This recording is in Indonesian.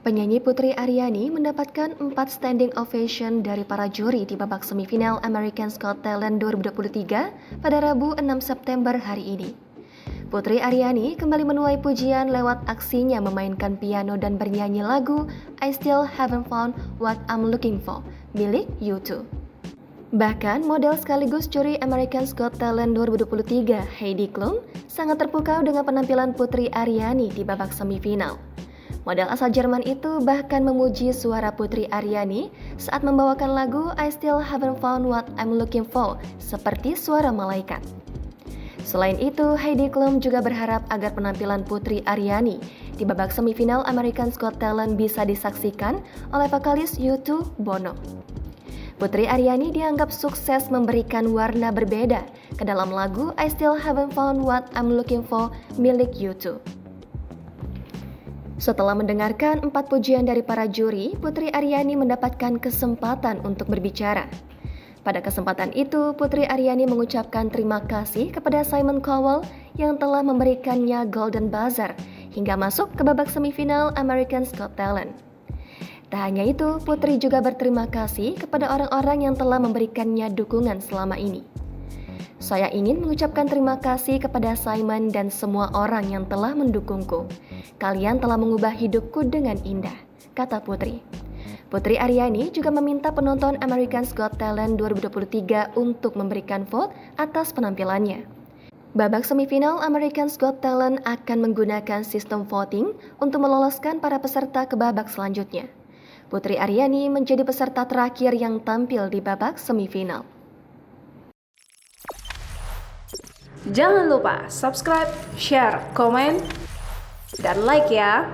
Penyanyi Putri Aryani mendapatkan 4 standing ovation dari para juri di babak semifinal America's Got Talent 2023 pada Rabu 6 September hari ini. Putri Aryani kembali menuai pujian lewat aksinya memainkan piano dan bernyanyi lagu I Still Haven't Found What I'm Looking For milik U2. Bahkan model sekaligus juri America's Got Talent 2023 Heidi Klum sangat terpukau dengan penampilan Putri Aryani di babak semifinal. Model asal Jerman itu bahkan memuji suara Putri Aryani saat membawakan lagu I Still Haven't Found What I'm Looking For seperti suara malaikat. Selain itu, Heidi Klum juga berharap agar penampilan Putri Aryani di babak semifinal America's Got Talent bisa disaksikan oleh vokalis U2 Bono. Putri Aryani dianggap sukses memberikan warna berbeda ke dalam lagu I Still Haven't Found What I'm Looking For milik U2. Setelah mendengarkan 4 pujian dari para juri, Putri Aryani mendapatkan kesempatan untuk berbicara. Pada kesempatan itu, Putri Aryani mengucapkan terima kasih kepada Simon Cowell yang telah memberikannya Golden Buzzer hingga masuk ke babak semifinal America's Got Talent. Tak hanya itu, Putri juga berterima kasih kepada orang-orang yang telah memberikannya dukungan selama ini. Saya ingin mengucapkan terima kasih kepada Simon dan semua orang yang telah mendukungku. Kalian telah mengubah hidupku dengan indah, kata Putri. Putri Aryani juga meminta penonton America's Got Talent 2023 untuk memberikan vote atas penampilannya. Babak semifinal America's Got Talent akan menggunakan sistem voting untuk meloloskan para peserta ke babak selanjutnya. Putri Aryani menjadi peserta terakhir yang tampil di babak semifinal. Jangan lupa subscribe, share, komen, dan like ya!